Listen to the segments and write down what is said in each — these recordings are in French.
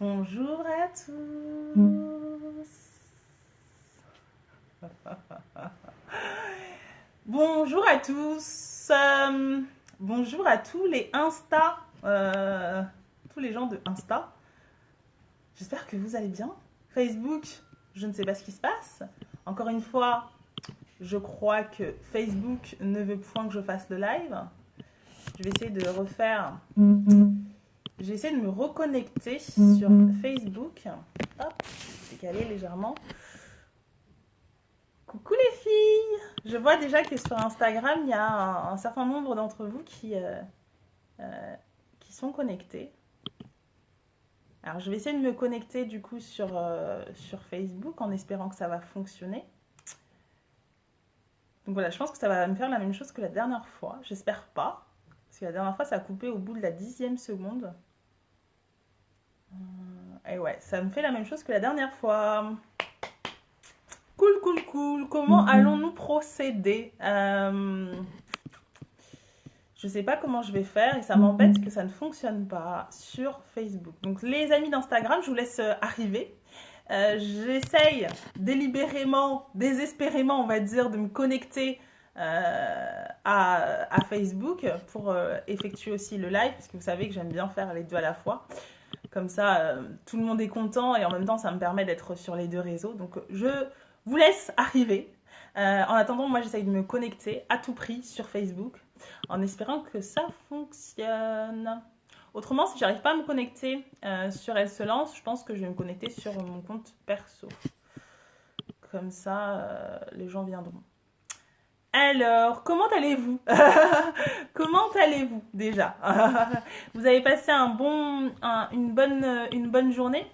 Bonjour à tous. Bonjour à tous. Bonjour à tous les Insta, tous les gens de Insta. J'espère que vous allez bien. Facebook, je ne sais pas ce qui se passe. Encore une fois, je crois que Facebook ne veut point que je fasse le live. Je vais essayer de refaire. J'ai essayé de me reconnecter sur Facebook. Hop, décaler légèrement. Coucou les filles! Je vois déjà que sur Instagram, il y a un certain nombre d'entre vous qui sont connectés. Alors, je vais essayer de me connecter du coup sur Facebook en espérant que ça va fonctionner. Donc voilà, je pense que ça va me faire la même chose que la dernière fois. J'espère pas. Parce que la dernière fois, ça a coupé au bout de la 10e seconde. Et ouais, ça me fait la même chose que la dernière fois. Cool, cool, cool. Comment allons-nous procéder? Je sais pas comment je vais faire et ça m'embête que ça ne fonctionne pas sur Facebook. Donc les amis d'Instagram, je vous laisse arriver. J'essaye délibérément, désespérément, on va dire, de me connecter à Facebook pour effectuer aussi le live, parce que vous savez que j'aime bien faire les deux à la fois. Comme ça, tout le monde est content et en même temps, ça me permet d'être sur les deux réseaux. Donc je vous laisse arriver. En attendant, moi, j'essaye de me connecter à tout prix sur Facebook en espérant que ça fonctionne. Autrement, si j'arrive pas à me connecter sur Elle se lance, je pense que je vais me connecter sur mon compte perso. Comme ça, les gens viendront. Alors, comment allez-vous? Comment allez-vous déjà? Vous avez passé une bonne journée?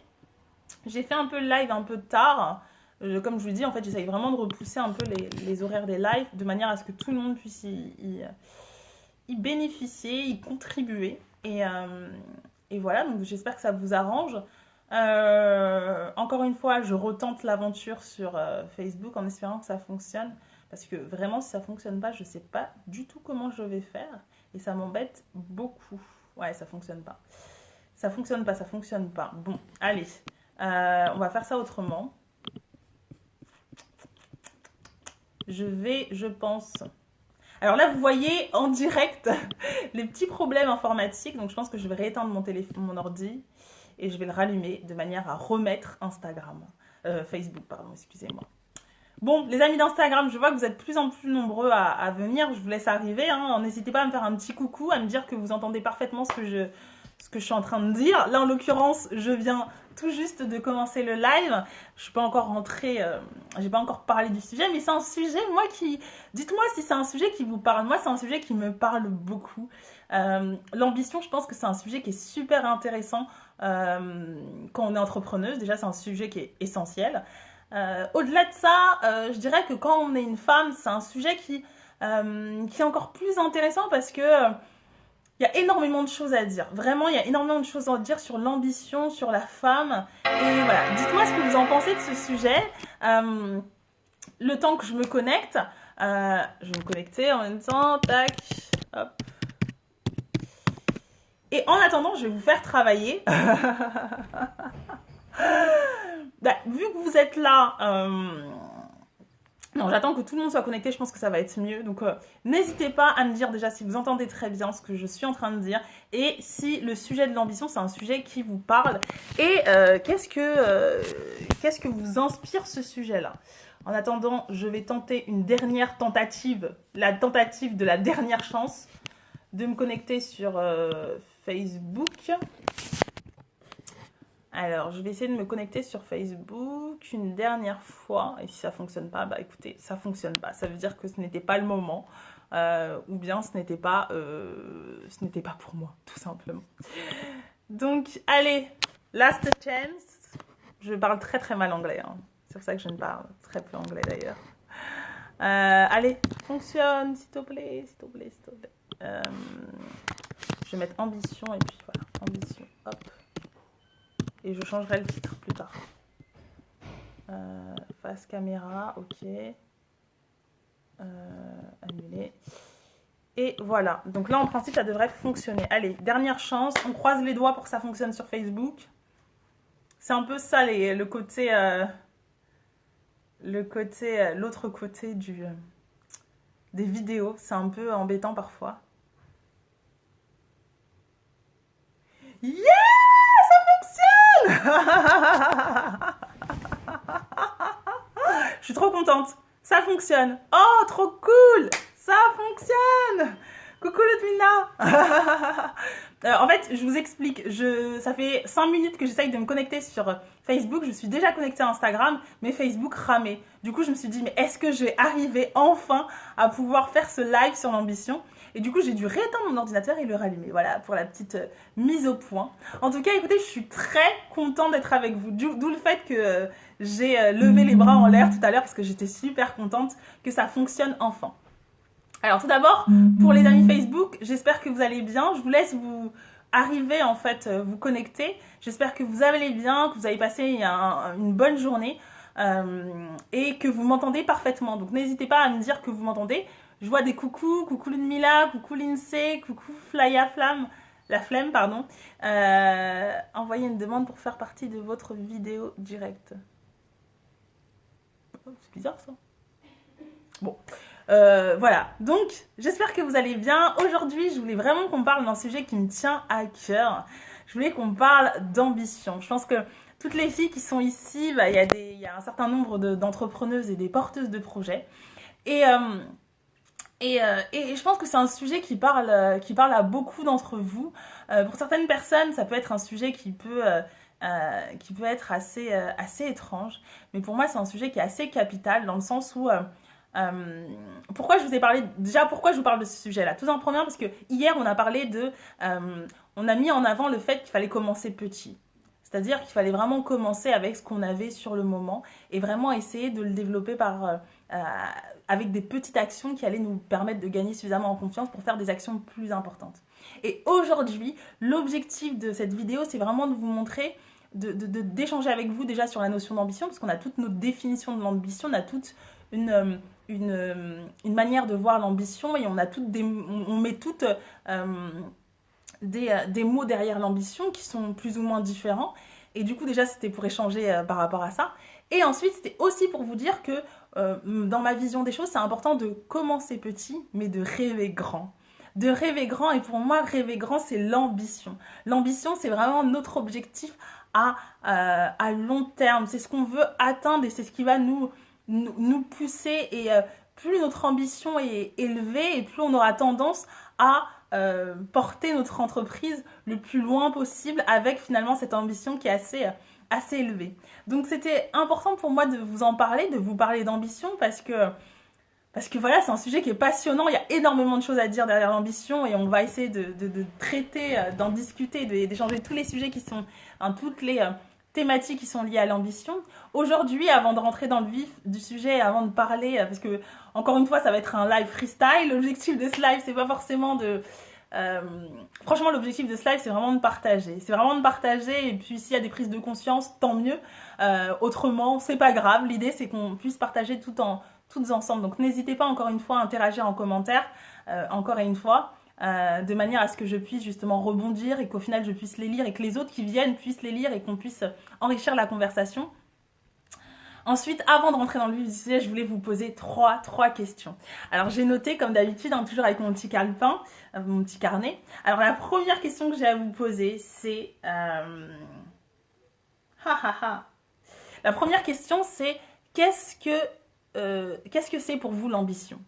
J'ai fait un peu le live un peu tard. Comme je vous dis, en fait, j'essaye vraiment de repousser un peu les horaires des lives de manière à ce que tout le monde puisse y bénéficier, y contribuer. Et voilà, donc j'espère que ça vous arrange. Encore une fois, je retente l'aventure sur Facebook en espérant que ça fonctionne. Parce que vraiment, si ça fonctionne pas, je sais pas du tout comment je vais faire. Et ça m'embête beaucoup. Ouais, ça fonctionne pas. Ça fonctionne pas, ça fonctionne pas. Bon, allez. On va faire ça autrement. Je pense... Alors là, vous voyez en direct les petits problèmes informatiques. Donc je pense que je vais rééteindre mon ordi et je vais le rallumer de manière à remettre Instagram. Facebook, pardon, excusez-moi. Bon, les amis d'Instagram, je vois que vous êtes de plus en plus nombreux à venir. Je vous laisse arriver. Hein. N'hésitez pas à me faire un petit coucou, à me dire que vous entendez parfaitement ce que je suis en train de dire. Là, en l'occurrence, je viens tout juste de commencer le live. Je suis pas encore rentrée, j'ai pas encore parlé du sujet, mais c'est un sujet, moi, qui... Dites-moi si c'est un sujet qui vous parle. Moi, c'est un sujet qui me parle beaucoup. L'ambition, je pense que c'est un sujet qui est super intéressant quand on est entrepreneuse. Déjà, c'est un sujet qui est essentiel. Au-delà de ça, je dirais que quand on est une femme, c'est un sujet qui est encore plus intéressant parce que il y a énormément de choses à dire. Vraiment, il y a énormément de choses à dire sur l'ambition, sur la femme. Et voilà, dites-moi ce que vous en pensez de ce sujet. Le temps que je me connecte, je vais me connecter en même temps. Tac, hop. Et en attendant, je vais vous faire travailler. Bah, vu que vous êtes là, non, j'attends que tout le monde soit connecté, je pense que ça va être mieux. Donc, n'hésitez pas à me dire déjà si vous entendez très bien ce que je suis en train de dire et si le sujet de l'ambition, c'est un sujet qui vous parle et qu'est-ce que vous inspire ce sujet-là. En attendant, je vais tenter une dernière tentative, la tentative de la dernière chance de me connecter sur Facebook. Alors, je vais essayer de me connecter sur Facebook une dernière fois. Et si ça fonctionne pas, bah écoutez, ça fonctionne pas. Ça veut dire que ce n'était pas le moment. Ou bien ce n'était pas pour moi, tout simplement. Donc, allez, last chance. Je parle très très mal anglais. Hein. C'est pour ça que je ne parle très peu anglais d'ailleurs. Allez, fonctionne, s'il te plaît, s'il te plaît, s'il te plaît. Je vais mettre ambition et puis voilà, ambition, hop. Et je changerai le titre plus tard. Face caméra, ok. Annuler. Et voilà. Donc là, en principe, ça devrait fonctionner. Allez, dernière chance. On croise les doigts pour que ça fonctionne sur Facebook. C'est un peu ça, l'autre côté des vidéos. C'est un peu embêtant parfois. Yeah, ça fonctionne. Je suis trop contente. Ça fonctionne. Oh, trop cool. Ça fonctionne. Coucou Ludmilla. En fait, je vous explique. Ça fait 5 minutes que j'essaye de me connecter sur Facebook. Je suis déjà connectée à Instagram, mais Facebook ramait. Du coup, je me suis dit, mais est-ce que je vais arriver enfin à pouvoir faire ce live sur l'ambition? Et du coup, j'ai dû rééteindre mon ordinateur et le rallumer. Voilà, pour la petite mise au point. En tout cas, écoutez, je suis très contente d'être avec vous. D'où le fait que j'ai levé les bras en l'air tout à l'heure parce que j'étais super contente que ça fonctionne enfin. Alors tout d'abord, pour les amis Facebook, j'espère que vous allez bien. Je vous laisse vous arriver en fait, vous connecter. J'espère que vous allez bien, que vous avez passé une bonne journée et que vous m'entendez parfaitement. Donc n'hésitez pas à me dire que vous m'entendez. Je vois des coucou Ludmilla, coucou Lindsay, coucou Flya Flamme, la flemme pardon. Envoyez une demande pour faire partie de votre vidéo directe. Oh, c'est bizarre ça. Bon. Voilà, donc j'espère que vous allez bien. Aujourd'hui, je voulais vraiment qu'on parle d'un sujet qui me tient à cœur. Je voulais qu'on parle d'ambition. Je pense que toutes les filles qui sont ici, bah, y a un certain nombre d'entrepreneuses et des porteuses de projets. Et je pense que c'est un sujet qui parle à beaucoup d'entre vous. Pour certaines personnes, ça peut être un sujet qui peut être assez étrange. Mais pour moi, c'est un sujet qui est assez capital dans le sens où... pourquoi je vous ai parlé déjà pourquoi je vous parle de ce sujet là, tout en premier parce que hier on a parlé on a mis en avant le fait qu'il fallait commencer petit, c'est-à-dire qu'il fallait vraiment commencer avec ce qu'on avait sur le moment et vraiment essayer de le développer avec des petites actions qui allaient nous permettre de gagner suffisamment en confiance pour faire des actions plus importantes. Et aujourd'hui, l'objectif de cette vidéo, c'est vraiment de vous montrer d'échanger avec vous déjà sur la notion d'ambition, parce qu'on a toutes nos définitions de l'ambition, on a toutes une manière de voir l'ambition et on met toutes des mots derrière l'ambition qui sont plus ou moins différents. Et du coup, déjà, c'était pour échanger par rapport à ça. Et ensuite, c'était aussi pour vous dire que dans ma vision des choses, c'est important de commencer petit, mais de rêver grand. De rêver grand, et pour moi, rêver grand, c'est l'ambition. L'ambition, c'est vraiment notre objectif à long terme. C'est ce qu'on veut atteindre et c'est ce qui va nous pousser. Et plus notre ambition est élevée et plus on aura tendance à porter notre entreprise le plus loin possible avec finalement cette ambition qui est assez élevée. Donc c'était important pour moi de vous en parler, de vous parler d'ambition parce que voilà, c'est un sujet qui est passionnant, il y a énormément de choses à dire derrière l'ambition et on va essayer de traiter, d'en discuter, d'échanger tous les sujets qui sont, toutes les thématiques qui sont liées à l'ambition. Aujourd'hui, avant de rentrer dans le vif du sujet, avant de parler, parce que encore une fois, ça va être un live freestyle, l'objectif de ce live, c'est pas forcément franchement, l'objectif de ce live, c'est vraiment de partager. C'est vraiment de partager et puis s'il y a des prises de conscience, tant mieux. Autrement, c'est pas grave. L'idée, c'est qu'on puisse partager toutes ensemble. Donc n'hésitez pas encore une fois à interagir en commentaire, encore une fois, de manière à ce que je puisse justement rebondir et qu'au final je puisse les lire et que les autres qui viennent puissent les lire et qu'on puisse enrichir la conversation. Ensuite, avant de rentrer dans le vif du sujet, je voulais vous poser trois questions. Alors j'ai noté comme d'habitude, toujours avec mon petit calepin, mon petit carnet. Alors la première question que j'ai à vous poser, c'est... La première question, c'est qu'est-ce que c'est pour vous l'ambition?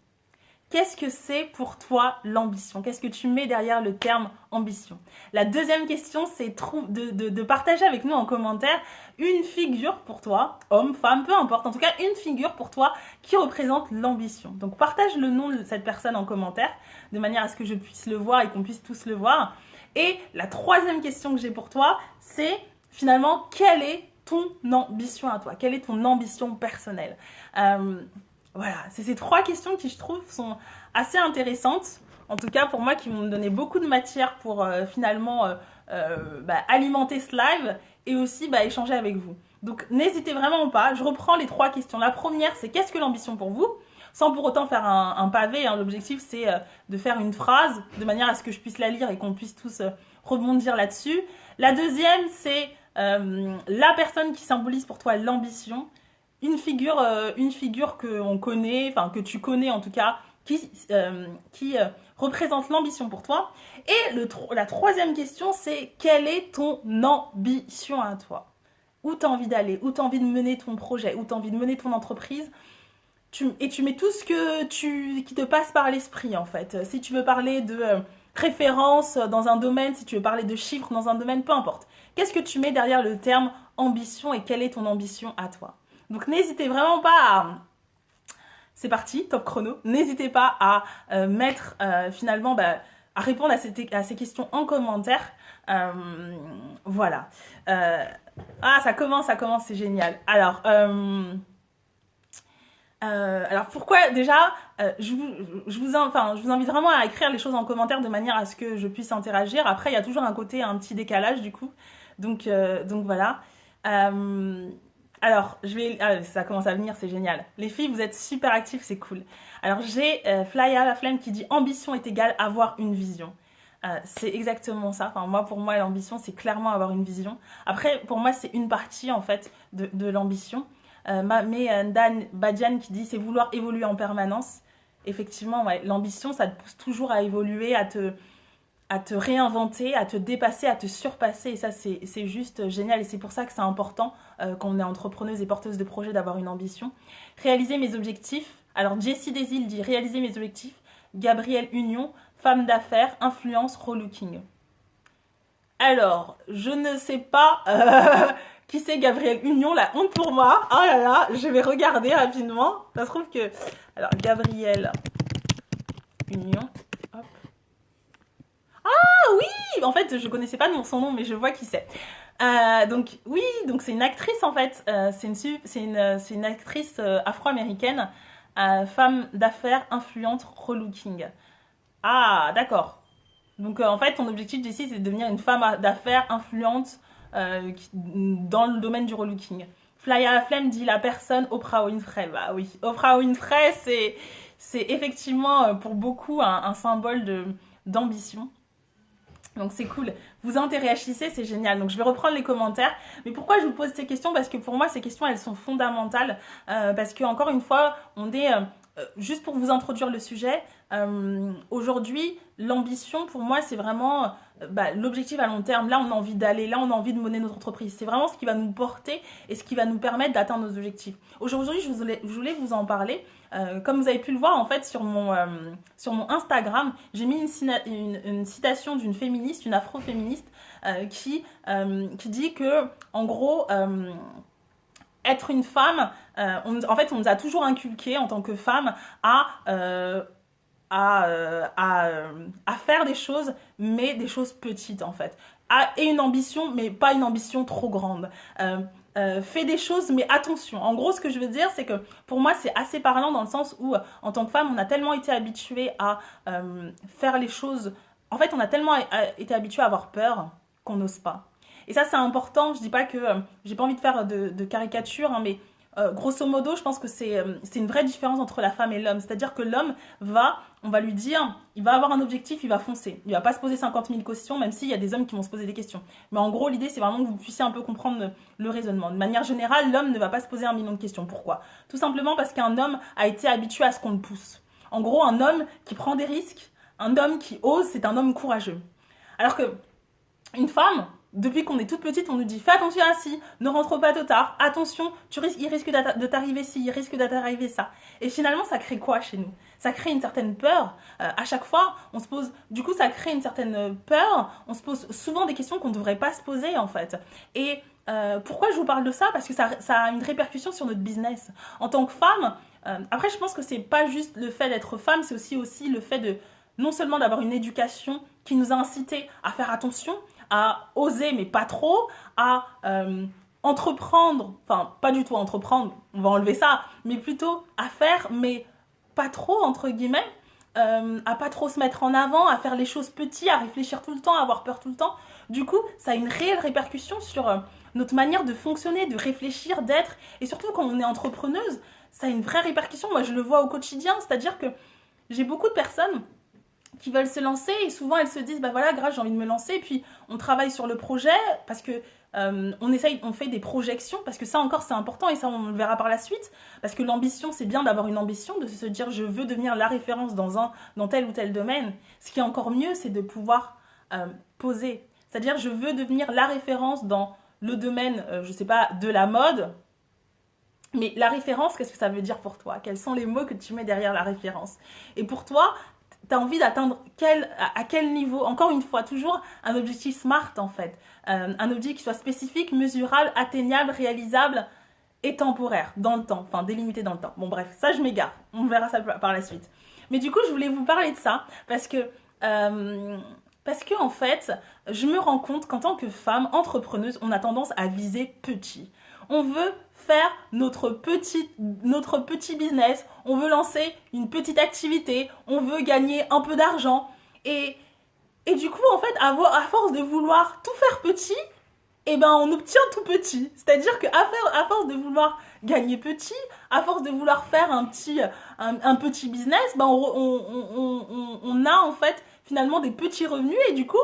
Qu'est-ce que c'est pour toi l'ambition? Qu'est-ce que tu mets derrière le terme ambition? La deuxième question, c'est de partager avec nous en commentaire une figure pour toi, homme, femme, peu importe, en tout cas une figure pour toi qui représente l'ambition. Donc partage le nom de cette personne en commentaire, de manière à ce que je puisse le voir et qu'on puisse tous le voir. Et la troisième question que j'ai pour toi, c'est finalement quelle est ton ambition à toi? Quelle est ton ambition personnelle? Voilà, c'est ces trois questions qui, je trouve, sont assez intéressantes. En tout cas, pour moi, qui m'ont donné beaucoup de matière pour finalement alimenter ce live et aussi échanger avec vous. Donc, n'hésitez vraiment pas. Je reprends les trois questions. La première, c'est qu'est-ce que l'ambition pour vous? Sans pour autant faire un pavé. Hein. L'objectif, c'est de faire une phrase de manière à ce que je puisse la lire et qu'on puisse tous rebondir là-dessus. La deuxième, c'est la personne qui symbolise pour toi l'ambition, une figure que on connaît, enfin que tu connais en tout cas, qui représente l'ambition pour toi. Et la troisième question, c'est quelle est ton ambition à toi? Où tu as envie d'aller? Où tu as envie de mener ton projet? Où tu as envie de mener ton entreprise? Et tu mets tout ce qui te passe par l'esprit en fait. Si tu veux parler de référence dans un domaine, si tu veux parler de chiffres dans un domaine, peu importe. Qu'est-ce que tu mets derrière le terme ambition et quelle est ton ambition à toi? Donc n'hésitez vraiment pas à... C'est parti, top chrono. N'hésitez pas à mettre finalement, à répondre à ces questions en commentaire. Voilà. Ça commence, c'est génial. Alors pourquoi déjà je vous invite vraiment à écrire les choses en commentaire de manière à ce que je puisse interagir. Après, il y a toujours un petit décalage du coup. Donc voilà. Alors, ça commence à venir, c'est génial. Les filles, vous êtes super actives, c'est cool. Alors, j'ai Flya la flemme qui dit ambition est égale avoir une vision. C'est exactement ça. Enfin, pour moi, l'ambition, c'est clairement avoir une vision. Après, pour moi, c'est une partie en fait de l'ambition. Dan Badian qui dit c'est vouloir évoluer en permanence. Effectivement, ouais, l'ambition, ça te pousse toujours à évoluer, à te réinventer, à te dépasser, à te surpasser. Et ça, c'est juste génial. Et c'est pour ça que c'est important quand on est entrepreneuse et porteuse de projet d'avoir une ambition. Réaliser mes objectifs. Alors, Jessie Desil dit réaliser mes objectifs. Gabrielle Union, femme d'affaires, influence, relooking. Alors, je ne sais pas qui c'est Gabrielle Union, la honte pour moi. Oh là là, je vais regarder rapidement. Ça se trouve que... Alors, Gabrielle Union... Oui, en fait, je connaissais pas son nom, mais je vois qui c'est. Donc c'est une actrice en fait. C'est une actrice afro-américaine, femme d'affaires, influente, relooking. Ah, d'accord. Donc en fait, ton objectif d'ici, c'est de devenir une femme d'affaires influente dans le domaine du relooking. Fly à la flemme dit la personne Oprah Winfrey. Bah oui, Oprah Winfrey, c'est effectivement pour beaucoup un symbole d'ambition. Donc c'est cool. Vous interagissez, c'est génial. Donc je vais reprendre les commentaires. Mais pourquoi je vous pose ces questions? Parce que pour moi, ces questions, elles sont fondamentales. Parce que encore une fois, on est... juste pour vous introduire le sujet, aujourd'hui, l'ambition, pour moi, c'est vraiment l'objectif à long terme. Là, on a envie d'aller, là, on a envie de mener notre entreprise. C'est vraiment ce qui va nous porter et ce qui va nous permettre d'atteindre nos objectifs. Aujourd'hui, je voulais vous en parler. Comme vous avez pu le voir, en fait, sur mon Instagram, j'ai mis une citation d'une féministe, une afro-féministe, qui dit que, en gros... être une femme, en fait, on nous a toujours inculqué en tant que femme à faire des choses, mais des choses petites en fait. Et une ambition, mais pas une ambition trop grande. Fais des choses, mais attention. En gros, ce que je veux dire, c'est que pour moi, c'est assez parlant dans le sens où, en tant que femme, on a tellement été habitué à faire les choses. En fait, on a tellement été habitué à avoir peur qu'on n'ose pas. Et ça, c'est important. Je dis pas que j'ai pas envie de faire de caricature, hein, mais grosso modo, je pense que c'est une vraie différence entre la femme et l'homme. C'est-à-dire que l'homme on va lui dire, il va avoir un objectif, il va foncer. Il va pas se poser 50 000 questions, même s'il y a des hommes qui vont se poser des questions. Mais en gros, l'idée, c'est vraiment que vous puissiez un peu comprendre le raisonnement. De manière générale, l'homme ne va pas se poser 1 million de questions. Pourquoi? Tout simplement parce qu'un homme a été habitué à ce qu'on le pousse. En gros, un homme qui prend des risques, un homme qui ose, c'est un homme courageux. Alors que une femme, depuis qu'on est toute petite, on nous dit fais attention à ci, ne rentre pas trop tard, attention, il risque de t'arriver ci, il risque de t'arriver ça. Et finalement, ça crée quoi chez nous? Ça crée une certaine peur. À chaque fois, on se pose. Du coup, ça crée une certaine peur. On se pose souvent des questions qu'on ne devrait pas se poser en fait. Et pourquoi je vous parle de ça? Parce que ça a une répercussion sur notre business. En tant que femme, après, je pense que c'est pas juste le fait d'être femme, c'est aussi le fait de non seulement d'avoir une éducation qui nous a incité à faire attention, à oser mais pas trop, à entreprendre, enfin pas du tout entreprendre, on va enlever ça, mais plutôt à faire mais pas trop entre guillemets, à pas trop se mettre en avant, à faire les choses petites, à réfléchir tout le temps, à avoir peur tout le temps. Du coup, ça a une réelle répercussion sur notre manière de fonctionner, de réfléchir, d'être, et surtout quand on est entrepreneuse, ça a une vraie répercussion. Moi je le vois au quotidien, c'est-à-dire que j'ai beaucoup de personnes qui veulent se lancer et souvent elles se disent bah voilà grâce j'ai envie de me lancer et puis on travaille sur le projet parce que on fait des projections parce que ça encore c'est important et ça on le verra par la suite parce que l'ambition c'est bien d'avoir une ambition de se dire je veux devenir la référence dans tel ou tel domaine. Ce qui est encore mieux c'est de pouvoir poser, c'est-à-dire je veux devenir la référence dans le domaine je sais pas de la mode. Mais la référence, qu'est-ce que ça veut dire pour toi? Quels sont les mots que tu mets derrière la référence? Et pour toi, tu as envie d'atteindre à quel niveau? Encore une fois, toujours un objectif SMART en fait. Un objectif qui soit spécifique, mesurable, atteignable, réalisable et temporaire, dans le temps, enfin délimité dans le temps. Bon bref, ça je m'égare, on verra ça par la suite. Mais du coup, je voulais vous parler de ça parce que en fait, je me rends compte qu'en tant que femme entrepreneuse, on a tendance à viser petit. On veut faire notre petit business, on veut lancer une petite activité, on veut gagner un peu d'argent. Et du coup, en fait, à force de vouloir tout faire petit, eh ben, on obtient tout petit. C'est-à-dire qu'à force de vouloir gagner petit, à force de vouloir faire un petit business, ben, on a en fait finalement des petits revenus et du coup,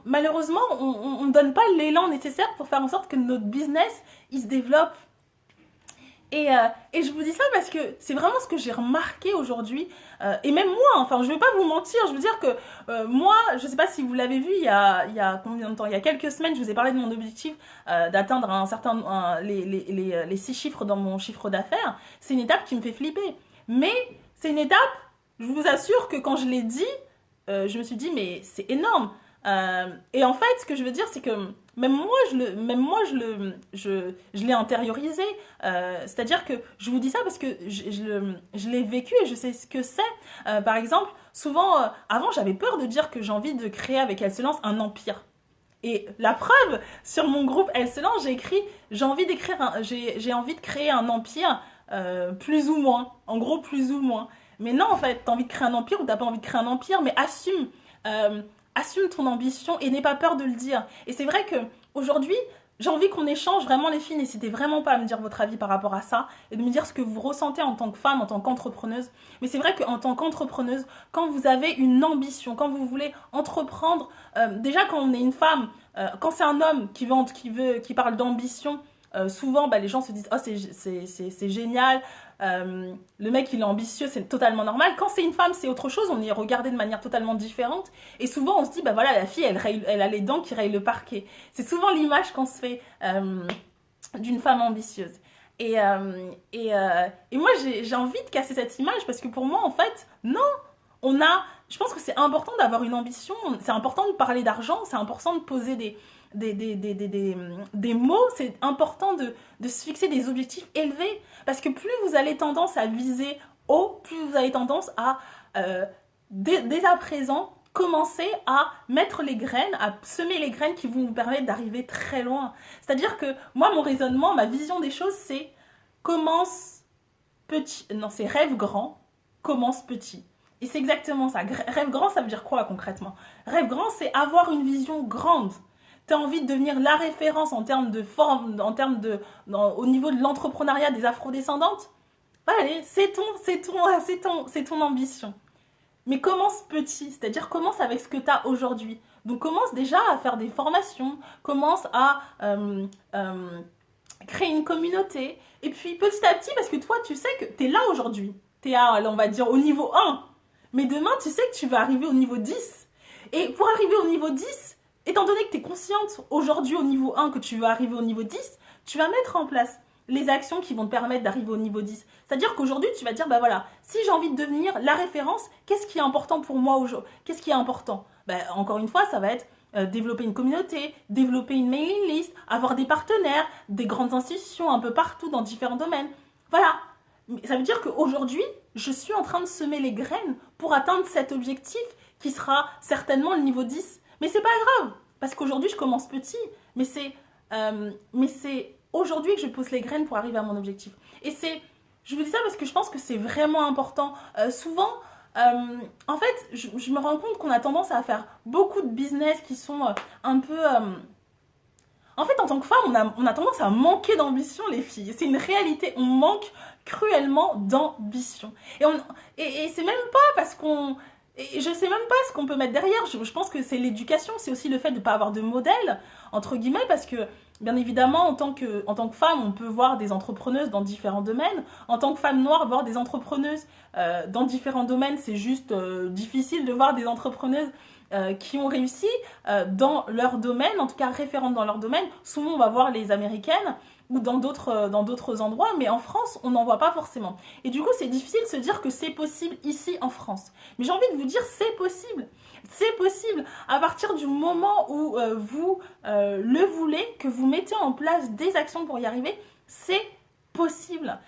malheureusement, on ne donne pas l'élan nécessaire pour faire en sorte que notre business il se développe. Et je vous dis ça parce que c'est vraiment ce que j'ai remarqué aujourd'hui. Et même moi, enfin, je ne vais pas vous mentir, je veux dire que moi, je ne sais pas si vous l'avez vu il y a combien de temps, il y a quelques semaines, je vous ai parlé de mon objectif d'atteindre les 6 chiffres dans mon chiffre d'affaires. C'est une étape qui me fait flipper. Mais c'est une étape, je vous assure que quand je l'ai dit, je me suis dit, mais c'est énorme. Et en fait, ce que je veux dire, c'est que même moi, je l'ai intériorisé. C'est-à-dire que je vous dis ça parce que je l'ai vécu et je sais ce que c'est. Par exemple, souvent, avant, j'avais peur de dire que j'ai envie de créer avec Elle se lance un empire. Et la preuve, sur mon groupe Elle se lance, j'ai écrit j'ai envie de créer un empire plus ou moins. En gros, plus ou moins. Mais non, en fait, t'as envie de créer un empire ou t'as pas envie de créer un empire, mais assume. Assume ton ambition et n'aie pas peur de le dire. Et c'est vrai que aujourd'hui, j'ai envie qu'on échange vraiment les filles. N'hésitez vraiment pas à me dire votre avis par rapport à ça et de me dire ce que vous ressentez en tant que femme, en tant qu'entrepreneuse. Mais c'est vrai qu'en tant qu'entrepreneuse, quand vous avez une ambition, quand vous voulez entreprendre, déjà quand on est une femme, quand c'est un homme qui parle d'ambition, souvent les gens se disent oh c'est génial, le mec il est ambitieux, c'est totalement normal. Quand c'est une femme c'est autre chose, on est regardé de manière totalement différente et souvent on se dit bah voilà la fille elle a les dents qui rayent le parquet. C'est souvent l'image qu'on se fait d'une femme ambitieuse. Et moi j'ai envie de casser cette image parce que pour moi en fait non, je pense que c'est important d'avoir une ambition, c'est important de parler d'argent, c'est important de poser des mots, c'est important de se fixer des objectifs élevés parce que plus vous avez tendance à viser haut, plus vous avez tendance à dès à présent commencer à mettre les graines, à semer les graines qui vont vous permettre d'arriver très loin. C'est-à-dire que moi mon raisonnement, ma vision des choses c'est commence petit, non c'est rêve grand, commence petit. Et c'est exactement ça. Rêve grand, ça veut dire quoi concrètement? Rêve grand, c'est avoir une vision grande. Tu as envie de devenir la référence en termes de forme, au niveau de l'entrepreneuriat des afrodescendantes? Allez, c'est ton ambition. Mais commence petit, c'est-à-dire commence avec ce que tu as aujourd'hui. Donc commence déjà à faire des formations, commence à créer une communauté. Et puis petit à petit, parce que toi, tu sais que tu es là aujourd'hui. Tu es on va dire, au niveau 1. Mais demain, tu sais que tu vas arriver au niveau 10. Et pour arriver au niveau 10, étant donné que tu es consciente aujourd'hui au niveau 1 que tu veux arriver au niveau 10, tu vas mettre en place les actions qui vont te permettre d'arriver au niveau 10. C'est-à-dire qu'aujourd'hui, tu vas te dire, bah voilà, si j'ai envie de devenir la référence, qu'est-ce qui est important pour moi aujourd'hui? Qu'est-ce qui est important? Encore une fois, ça va être développer une communauté, développer une mailing list, avoir des partenaires, des grandes institutions un peu partout dans différents domaines. Voilà. Ça veut dire qu'aujourd'hui, je suis en train de semer les graines pour atteindre cet objectif qui sera certainement le niveau 10. Mais c'est pas grave, parce qu'aujourd'hui, je commence petit. Mais c'est aujourd'hui que je pose les graines pour arriver à mon objectif. Et je vous dis ça parce que je pense que c'est vraiment important. Souvent, en fait, je me rends compte qu'on a tendance à faire beaucoup de business qui sont un peu... En fait, en tant que femme, on a tendance à manquer d'ambition, les filles. C'est une réalité. On manque cruellement d'ambition. Et c'est même pas parce qu'on... Et je sais même pas ce qu'on peut mettre derrière. Je pense que c'est l'éducation, c'est aussi le fait de ne pas avoir de modèle, entre guillemets, parce que, bien évidemment, en tant que femme, on peut voir des entrepreneuses dans différents domaines. En tant que femme noire, voir des entrepreneuses dans différents domaines, c'est juste difficile de voir des entrepreneuses qui ont réussi dans leur domaine, en tout cas référentes dans leur domaine. Souvent, on va voir les américaines ou dans d'autres endroits, mais en France, on n'en voit pas forcément. Et du coup, c'est difficile de se dire que c'est possible ici en France. Mais j'ai envie de vous dire, c'est possible. C'est possible à partir du moment où vous le voulez, que vous mettez en place des actions pour y arriver, c'est possible.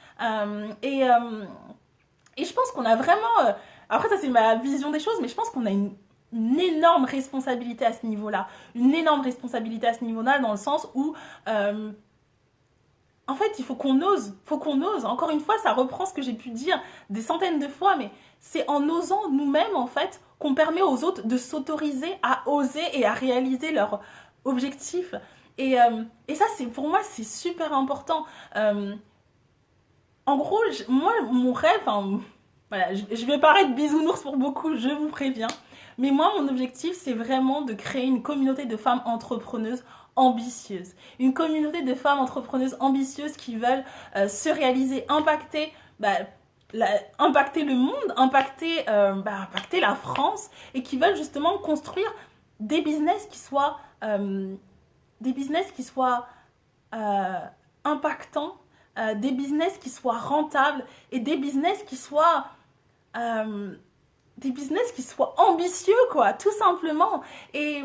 Et je pense qu'on a vraiment... après, ça c'est ma vision des choses, mais je pense qu'on a une énorme responsabilité à ce niveau-là. Une énorme responsabilité à ce niveau-là, dans le sens où... en fait, il faut qu'on ose. Faut qu'on ose. Encore une fois, ça reprend ce que j'ai pu dire des centaines de fois, mais c'est en osant nous-mêmes, en fait, qu'on permet aux autres de s'autoriser à oser et à réaliser leurs objectifs. Et ça, c'est pour moi, c'est super important. En gros, moi, mon rêve, enfin, voilà, je vais paraître bisounours pour beaucoup, je vous préviens. Mais moi, mon objectif, c'est vraiment de créer une communauté de femmes entrepreneuses ambitieuses. Une communauté de femmes entrepreneuses ambitieuses qui veulent se réaliser, impacter, impacter le monde, impacter la France, et qui veulent justement construire des business qui soient, euh, impactants, des business qui soient rentables et euh, des business qui soient ambitieux, quoi, tout simplement. Et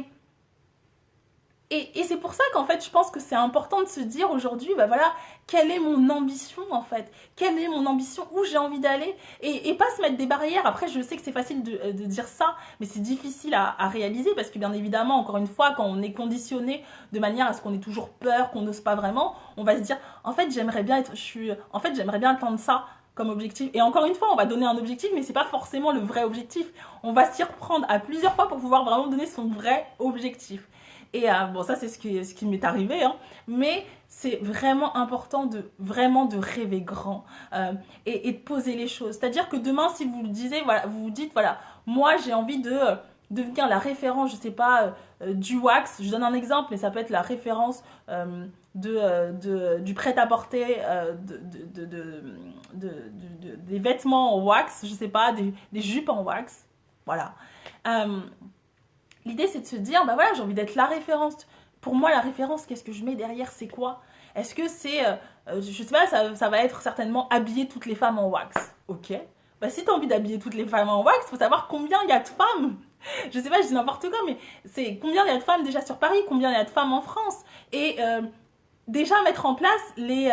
c'est pour ça qu'en fait, je pense que c'est important de se dire aujourd'hui, bah voilà, quelle est mon ambition en fait? Quelle est mon ambition? Où j'ai envie d'aller? Et pas se mettre des barrières. Après, je sais que c'est facile de dire ça, mais c'est difficile à réaliser parce que bien évidemment, encore une fois, quand on est conditionné de manière à ce qu'on ait toujours peur, qu'on n'ose pas vraiment, on va se dire, en fait, j'aimerais bien atteindre ça comme objectif. Et encore une fois, on va donner un objectif, mais c'est pas forcément le vrai objectif. On va s'y reprendre à plusieurs fois pour pouvoir vraiment donner son vrai objectif. Et bon, ça, c'est ce qui m'est arrivé, hein. Mais c'est vraiment important vraiment de rêver grand et de poser les choses. C'est-à-dire que demain, si vous le disiez, voilà, vous vous dites, voilà, moi, j'ai envie de devenir la référence, je sais pas, du wax. Je donne un exemple, mais ça peut être la référence du prêt-à-porter, des vêtements en wax, je sais pas, des jupes en wax. Voilà. Euh, L'idée, c'est de se dire, bah voilà, j'ai envie d'être la référence. Pour moi, la référence, qu'est-ce que je mets derrière? C'est quoi? Est-ce que c'est, je sais pas, ça va être certainement habiller toutes les femmes en wax. Ok. Bah si tu as envie d'habiller toutes les femmes en wax, faut savoir combien il y a de femmes. Je sais pas, je dis n'importe quoi, mais c'est combien il y a de femmes déjà sur Paris, combien il y a de femmes en France. Et déjà mettre en place les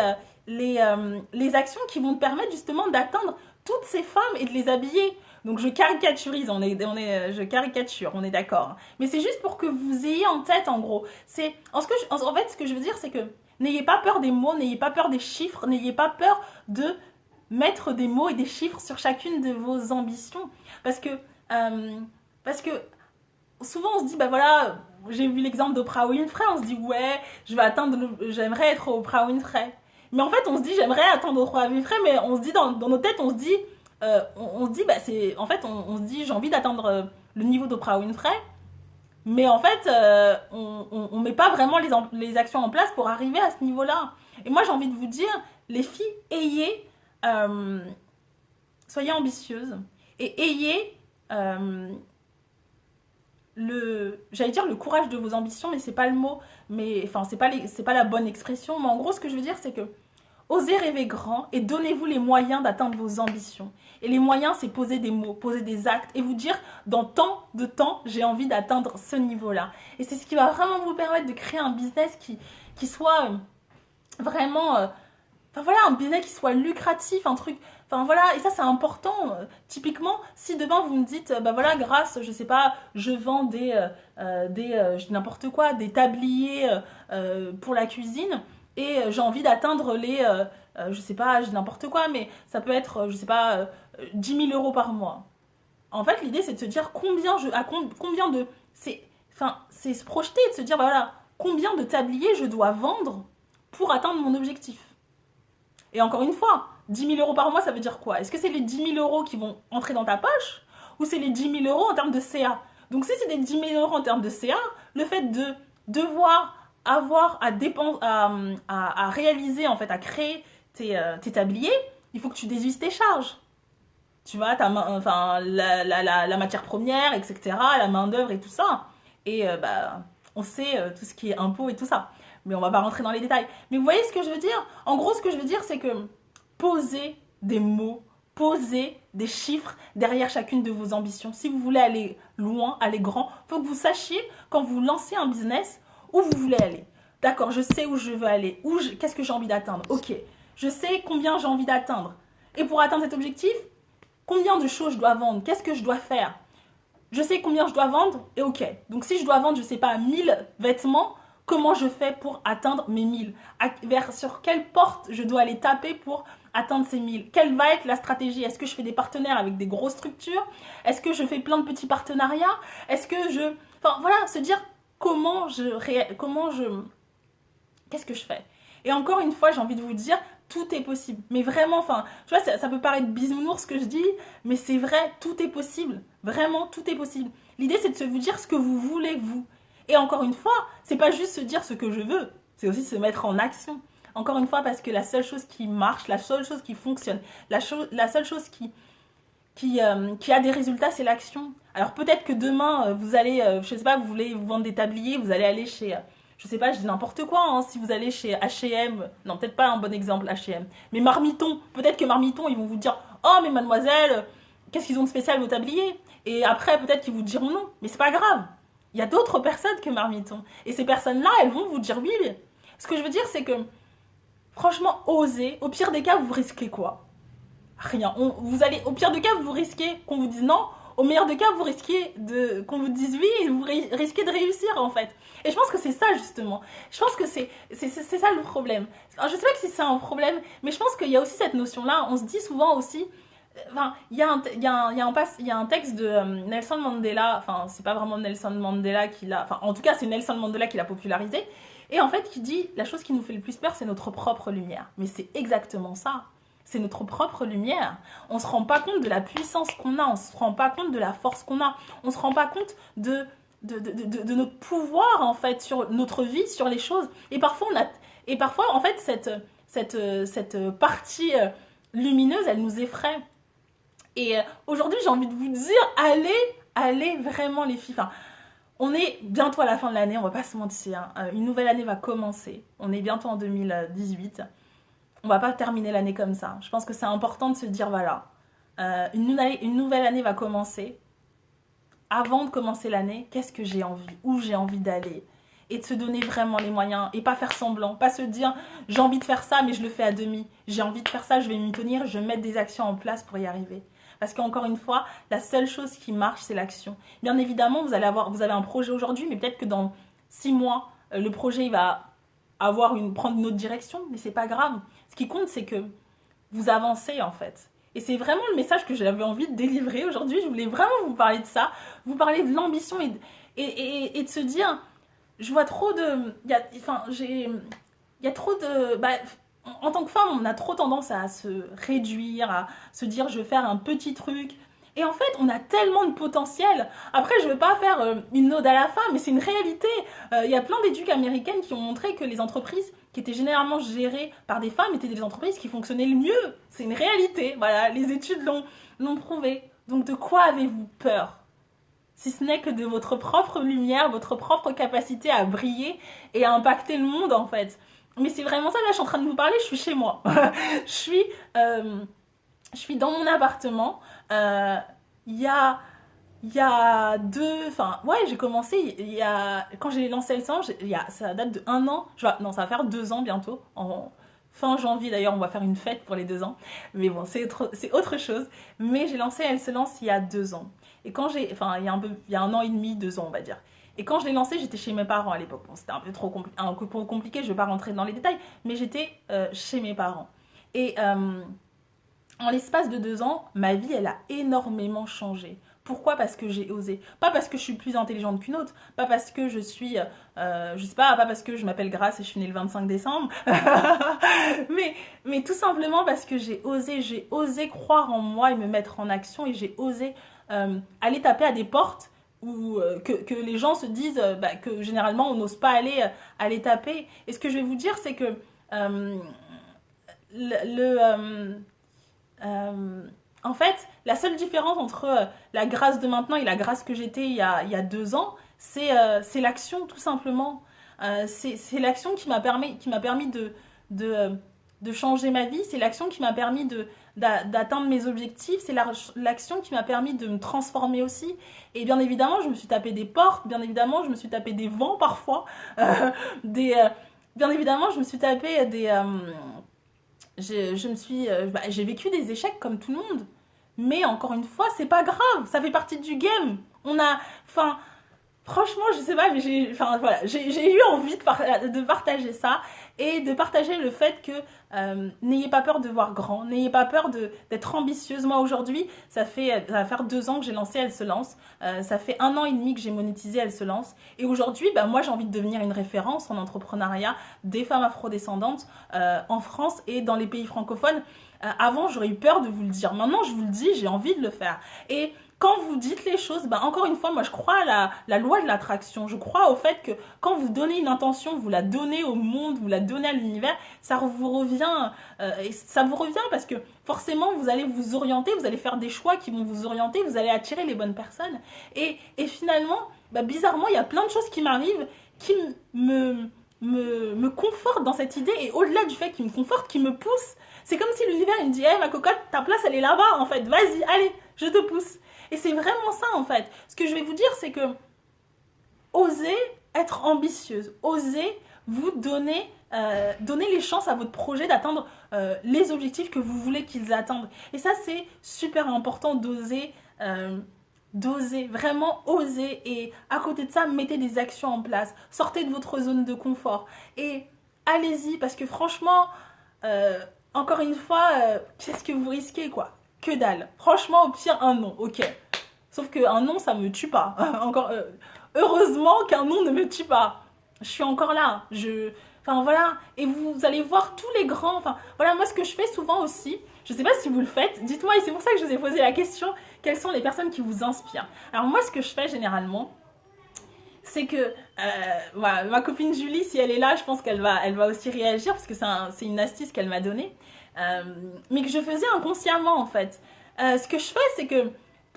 actions qui vont te permettre justement d'atteindre toutes ces femmes et de les habiller. Donc je caricaturise, je caricature, on est d'accord. Mais c'est juste pour que vous ayez en tête, en gros. En fait, ce que je veux dire, c'est que n'ayez pas peur des mots, n'ayez pas peur des chiffres, n'ayez pas peur de mettre des mots et des chiffres sur chacune de vos ambitions. Parce que, euh, parce que souvent on se dit, bah voilà, j'ai vu l'exemple d'Oprah Winfrey, on se dit, ouais, j'aimerais être Oprah Winfrey. Mais en fait, on se dit, j'aimerais atteindre Oprah Winfrey, mais on se dit, dans nos têtes, on se dit, bah c'est, en fait, on se dit, j'ai envie d'atteindre le niveau d'Oprah Winfrey, mais en fait, on met pas vraiment les actions en place pour arriver à ce niveau-là. Et moi, j'ai envie de vous dire, les filles, euh, soyez ambitieuses et ayez j'allais dire le courage de vos ambitions, mais c'est pas le mot, mais enfin, c'est pas la bonne expression. Mais en gros, ce que je veux dire, c'est que osez rêver grand et donnez-vous les moyens d'atteindre vos ambitions. Et les moyens, c'est poser des mots, poser des actes et vous dire, dans tant de temps, j'ai envie d'atteindre ce niveau-là. Et c'est ce qui va vraiment vous permettre de créer un business qui soit vraiment... enfin voilà, un business qui soit lucratif, un truc... Enfin voilà, et ça c'est important. Typiquement, si demain vous me dites, bah voilà, grâce, je sais pas, je vends je dis n'importe quoi, des tabliers pour la cuisine, et j'ai envie d'atteindre je sais pas, je dis n'importe quoi, mais ça peut être, je sais pas, 10 000 euros par mois. En fait, l'idée c'est de se dire combien de... c'est se projeter et de se dire, bah voilà, combien de tabliers je dois vendre pour atteindre mon objectif. Et encore une fois, 10 000 euros par mois, ça veut dire quoi? Est-ce que c'est les 10 000 euros qui vont entrer dans ta poche? ou c'est les 10 000 € en termes de CA. Donc si c'est des 10 000 € en termes de CA, le fait de devoir avoir à réaliser, en fait, à créer tes tabliers, il faut que tu déduises tes charges. Tu vois, enfin, la matière première, etc., la main-d'œuvre et tout ça. Et bah, on sait tout ce qui est impôts et tout ça. Mais on va pas rentrer dans les détails. Mais vous voyez ce que je veux dire? En gros, ce que je veux dire, c'est que posez des mots, posez des chiffres derrière chacune de vos ambitions. Si vous voulez aller loin, aller grand, il faut que vous sachiez, quand vous lancez un business, où vous voulez aller. D'accord, je sais où je veux aller. Qu'est-ce que j'ai envie d'atteindre? Ok, je sais combien j'ai envie d'atteindre. Et pour atteindre cet objectif, combien de choses je dois vendre? Qu'est-ce que je dois faire? Je sais combien je dois vendre et ok. Donc si je dois vendre, je sais pas, 1000 vêtements, comment je fais pour atteindre mes 1000? Sur quelle porte je dois aller taper pour atteindre ces 1000? Quelle va être la stratégie? Est-ce que je fais des partenaires avec des grosses structures? Est-ce que je fais plein de petits partenariats? Est-ce que je... Enfin voilà, se dire comment je... Qu'est-ce que je fais? Et encore une fois, j'ai envie de vous dire, tout est possible. Mais vraiment, enfin, tu vois, ça peut paraître bisounours ce que je dis, mais c'est vrai, tout est possible. Vraiment, tout est possible. L'idée, c'est de se vous dire ce que vous voulez, vous. Et encore une fois, c'est pas juste se dire ce que je veux, c'est aussi se mettre en action. Encore une fois, parce que la seule chose qui marche, la seule chose qui fonctionne, la seule chose qui a des résultats, c'est l'action. Alors peut-être que demain, vous allez, je sais pas, vous voulez vous vendre des tabliers, vous allez aller chez... je sais pas, je dis n'importe quoi, hein, si vous allez chez H&M, non, peut-être pas un bon exemple H&M, mais Marmiton, peut-être que Marmiton, ils vont vous dire, oh, mais mademoiselle, qu'est-ce qu'ils ont de spécial vos tabliers? Et après, peut-être qu'ils vous diront non, mais c'est pas grave. Il y a d'autres personnes que Marmiton. Et ces personnes-là, elles vont vous dire oui. Ce que je veux dire, c'est que, franchement, osez. Au pire des cas, vous risquez quoi? Rien. Vous allez, au pire des cas, vous risquez qu'on vous dise non. Au meilleur des cas, vous risquez qu'on vous dise oui et vous risquez de réussir en fait. Et je pense que c'est ça justement. Je pense que c'est ça le problème. Alors, je sais pas si c'est un problème, mais je pense qu'il y a aussi cette notion-là. On se dit souvent aussi, enfin, il y a un texte de Nelson Mandela. Enfin, c'est pas vraiment Nelson Mandela qui l'a. Enfin, en tout cas, c'est Nelson Mandela qui l'a popularisé. Et en fait, qui dit la chose qui nous fait le plus peur, c'est notre propre lumière. Mais c'est exactement ça. C'est notre propre lumière. On ne se rend pas compte de la puissance qu'on a, on ne se rend pas compte de la force qu'on a, on ne se rend pas compte de notre pouvoir en fait sur notre vie, sur les choses. Et parfois, en fait, cette partie lumineuse, elle nous effraie. Et aujourd'hui, j'ai envie de vous dire, allez vraiment les filles. Enfin, on est bientôt à la fin de l'année, on va pas se mentir. Une nouvelle année va commencer. On est bientôt en 2018. On va pas terminer l'année comme ça. Je pense que c'est important de se dire, voilà, une nouvelle année va commencer. Avant de commencer l'année, qu'est-ce que j'ai envie? Où j'ai envie d'aller? Et de se donner vraiment les moyens et pas faire semblant. Pas se dire, j'ai envie de faire ça, mais je le fais à demi. J'ai envie de faire ça, je vais m'y tenir, je vais mettre des actions en place pour y arriver. Parce qu'encore une fois, la seule chose qui marche, c'est l'action. Bien évidemment, vous avez un projet aujourd'hui, mais peut-être que dans 6 mois, le projet il va prendre une autre direction, mais c'est pas grave. Ce qui compte, c'est que vous avancez en fait. Et c'est vraiment le message que j'avais envie de délivrer aujourd'hui. Je voulais vraiment vous parler de ça, vous parler de l'ambition et de se dire, je vois trop de... Il y a trop de... Bah, en tant que femme, on a trop tendance à se réduire, à se dire, je vais faire un petit truc. Et en fait, on a tellement de potentiel. Après, je ne veux pas faire une ode à la femme, mais c'est une réalité. Il y a plein d'études américaines qui ont montré que les entreprises qui étaient généralement gérées par des femmes étaient des entreprises qui fonctionnaient le mieux. C'est une réalité. Voilà, les études l'ont prouvé. Donc, de quoi avez-vous peur? Si ce n'est que de votre propre lumière, votre propre capacité à briller et à impacter le monde, en fait. Mais c'est vraiment ça, là, je suis en train de vous parler, je suis chez moi. Je suis dans mon appartement. Il y a enfin, ouais, j'ai commencé, quand j'ai lancé le sang, ça date de 1 an, non, ça va faire 2 ans bientôt, en fin janvier d'ailleurs, on va faire une fête pour les 2 ans, mais bon, c'est autre chose, mais j'ai lancé Elle se lance il y a 2 ans, et enfin, il y a 1 an et demi, 2 ans, on va dire, et quand je l'ai lancé, j'étais chez mes parents à l'époque, bon, c'était un peu trop compliqué, je ne vais pas rentrer dans les détails, mais j'étais chez mes parents, et en l'espace de 2 ans, ma vie, elle a énormément changé. Pourquoi? Parce que j'ai osé. Pas parce que je suis plus intelligente qu'une autre. Pas parce que je suis, je sais pas parce que je m'appelle Grace et je suis née le 25 décembre. mais tout simplement parce que j'ai osé croire en moi et me mettre en action et j'ai osé aller taper à des portes où, que les gens se disent que généralement on n'ose pas aller taper. Et ce que je vais vous dire, c'est que euh, le, en fait, la seule différence entre la grâce de maintenant et la grâce que j'étais il y a 2 ans, c'est l'action, tout simplement. C'est l'action qui m'a permis de, euh, de changer ma vie, c'est l'action qui m'a permis d'atteindre mes objectifs, c'est l'action qui m'a permis de me transformer aussi. Et bien évidemment, je me suis tapé des portes, bien évidemment, je me suis tapé des vents parfois, euh, des, bien évidemment, je me suis tapé j'ai vécu des échecs comme tout le monde. Mais encore une fois, c'est pas grave, ça fait partie du game. Enfin, franchement, je sais pas, mais j'ai eu envie de partager ça et de partager le fait que n'ayez pas peur de voir grand, n'ayez pas peur d'être ambitieuse. Moi aujourd'hui, ça va faire 2 ans que j'ai lancé Elle se lance, ça fait 1 an et demi que j'ai monétisé Elle se lance, et aujourd'hui, moi j'ai envie de devenir une référence en entrepreneuriat des femmes afrodescendantes en France et dans les pays francophones. Avant, j'aurais eu peur de vous le dire. Maintenant, je vous le dis, j'ai envie de le faire. Et quand vous dites les choses, encore une fois, moi je crois à la loi de l'attraction. Je crois au fait que quand vous donnez une intention, vous la donnez au monde, vous la donnez à l'univers, ça vous revient. Et ça vous revient parce que forcément, vous allez vous orienter, vous allez faire des choix qui vont vous orienter, vous allez attirer les bonnes personnes. Et finalement, bizarrement, il y a plein de choses qui m'arrivent qui me confortent dans cette idée. Et au-delà du fait qu'ils me confortent, qui me poussent. C'est comme si l'univers il me dit, hey, ma cocotte, ta place elle est là-bas en fait, vas-y, allez, je te pousse. Et c'est vraiment ça en fait. Ce que je vais vous dire, c'est que osez être ambitieuse, osez vous donner les chances à votre projet d'atteindre les objectifs que vous voulez qu'ils atteignent. Et ça, c'est super important d'oser, vraiment oser. Et à côté de ça, mettez des actions en place. Sortez de votre zone de confort. Et allez-y, parce que franchement, encore une fois, qu'est-ce que vous risquez, quoi? Que dalle. Franchement, au pire, un non, ok. Sauf qu'un non, ça me tue pas. Encore, heureusement qu'un non ne me tue pas. Je suis encore là. Enfin voilà. Et vous allez voir tous les grands. Enfin voilà, moi ce que je fais souvent aussi, je sais pas si vous le faites, dites-moi, et c'est pour ça que je vous ai posé la question, quelles sont les personnes qui vous inspirent. Alors moi ce que je fais généralement, c'est que voilà, ma copine Julie, si elle est là, je pense elle va aussi réagir parce que c'est une astuce qu'elle m'a donnée, mais que je faisais inconsciemment en fait. Ce que je fais, c'est que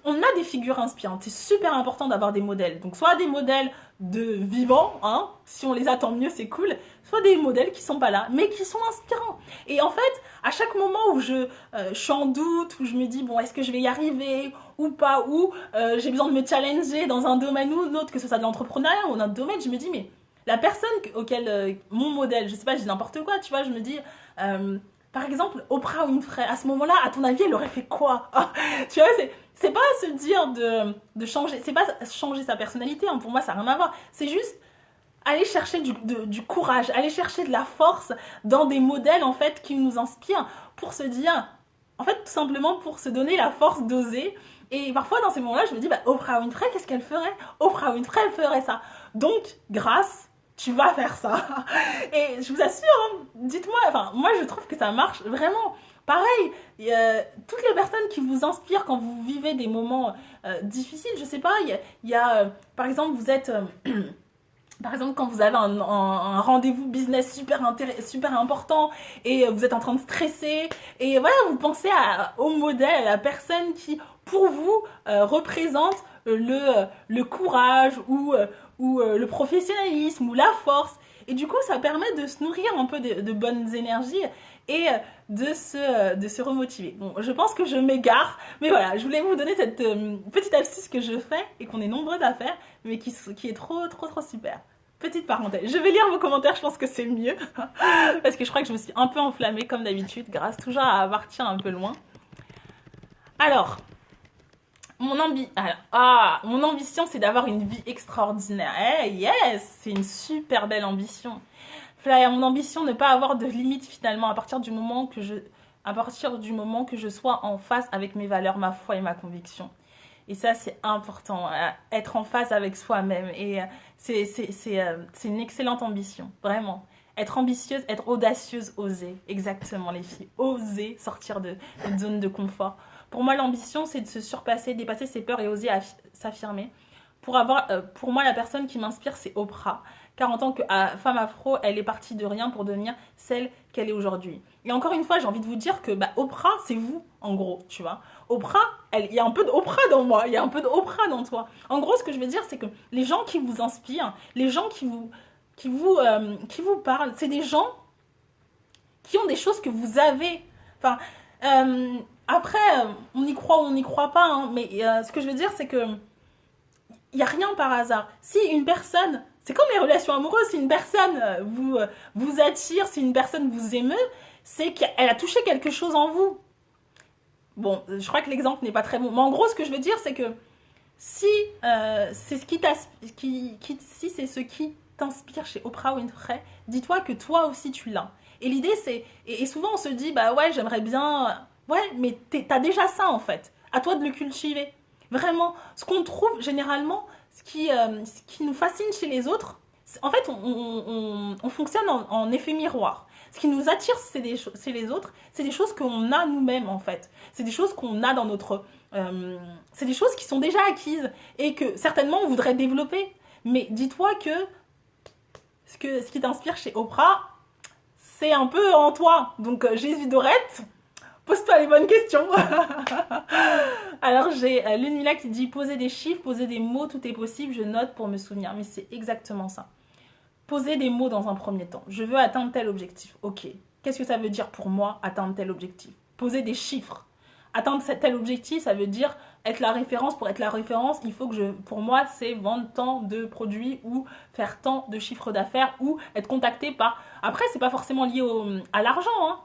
on a des figures inspirantes. C'est super important d'avoir des modèles. Donc soit des modèles de vivants, hein, si on les attend mieux, c'est cool. Soit des modèles qui sont pas là, mais qui sont inspirants. Et en fait, à chaque moment où je suis en doute, où je me dis bon, est-ce que je vais y arriver ou pas, ou j'ai besoin de me challenger dans un domaine ou un autre, que ce soit de l'entrepreneuriat ou un autre domaine, je me dis mais la personne auquel mon modèle, je sais pas, je dis n'importe quoi, tu vois, je me dis par exemple Oprah Winfrey. À ce moment-là, à ton avis, elle aurait fait quoi? Tu vois, c'est pas se dire de changer, c'est pas changer sa personnalité, hein, pour moi ça n'a rien à voir, c'est juste aller chercher du courage, aller chercher de la force dans des modèles en fait qui nous inspirent, pour se dire, en fait tout simplement pour se donner la force d'oser. Et parfois dans ces moments-là je me dis Oprah Winfrey, qu'est-ce qu'elle ferait? Oprah Winfrey, elle ferait ça. Donc grâce, tu vas faire ça. Et je vous assure, hein, dites-moi, enfin moi je trouve que ça marche vraiment. Pareil, toutes les personnes qui vous inspirent quand vous vivez des moments difficiles, je sais pas, il y a par exemple, vous êtes, par exemple, quand vous avez un rendez-vous business super important et vous êtes en train de stresser, et voilà, vous pensez au modèle, à la personne qui, pour vous, représente le courage ou le professionnalisme ou la force. Et du coup, ça permet de se nourrir un peu de bonnes énergies et de se remotiver. Bon, je pense que je m'égare, mais voilà, je voulais vous donner cette petite astuce que je fais et qu'on est nombreux à faire, mais qui est trop, trop, trop super. Petite parenthèse. Je vais lire vos commentaires, je pense que c'est mieux, parce que je crois que je me suis un peu enflammée comme d'habitude, grâce toujours à partir un peu loin. Alors, mon ambition, c'est d'avoir une vie extraordinaire. Hey, yes, c'est une super belle ambition. Flyer, mon ambition, ne pas avoir de limites finalement à partir du moment que je sois en phase avec mes valeurs, ma foi et ma conviction. Et ça, c'est important, être en phase avec soi-même. Et c'est une excellente ambition, vraiment. Être ambitieuse, être audacieuse, oser. Exactement, les filles. Oser sortir de notre zone de confort. Pour moi, l'ambition, c'est de se surpasser, dépasser ses peurs et oser s'affirmer. Pour moi, la personne qui m'inspire, c'est Oprah. Car en tant que femme afro, elle est partie de rien pour devenir celle qu'elle est aujourd'hui. Et encore une fois, j'ai envie de vous dire que Oprah, c'est vous, en gros, tu vois. Oprah, il y a un peu d'Oprah dans moi, il y a un peu d'Oprah dans toi. En gros, ce que je veux dire, c'est que les gens qui vous inspirent, les gens qui vous parlent, c'est des gens qui ont des choses que vous avez. Enfin, après, on y croit ou on n'y croit pas, hein, mais ce que je veux dire, c'est que il n'y a rien par hasard. Si une personne, c'est comme les relations amoureuses, si une personne vous attire, si une personne vous émeut, c'est qu'elle a touché quelque chose en vous. Bon, je crois que l'exemple n'est pas très bon. Mais en gros, ce que je veux dire, c'est que si c'est si c'est ce qui t'inspire chez Oprah Winfrey, dis-toi que toi aussi tu l'as. Et l'idée, c'est... Et souvent, on se dit, bah ouais, j'aimerais bien... Ouais, mais t'as déjà ça, en fait. À toi de le cultiver. Vraiment, ce qu'on trouve généralement, ce qui nous fascine chez les autres, en fait, on fonctionne en effet miroir. Ce qui nous attire chez les autres, c'est des choses qu'on a nous-mêmes, en fait. C'est des choses qu'on a dans notre... c'est des choses qui sont déjà acquises et que certainement on voudrait développer. Mais dis-toi que ce qui t'inspire chez Oprah, c'est un peu en toi. Donc Jésus Dorette, pose-toi les bonnes questions. Alors j'ai Lunila qui dit poser des chiffres, poser des mots, tout est possible, je note pour me souvenir. Mais c'est exactement ça. Poser des mots dans un premier temps. Je veux atteindre tel objectif. Ok. Qu'est-ce que ça veut dire pour moi, atteindre tel objectif? Poser des chiffres. Atteindre tel objectif, ça veut dire être la référence. Pour être la référence, il faut que pour moi, c'est vendre tant de produits ou faire tant de chiffres d'affaires ou être contacté par... Après, c'est pas forcément lié à l'argent, hein.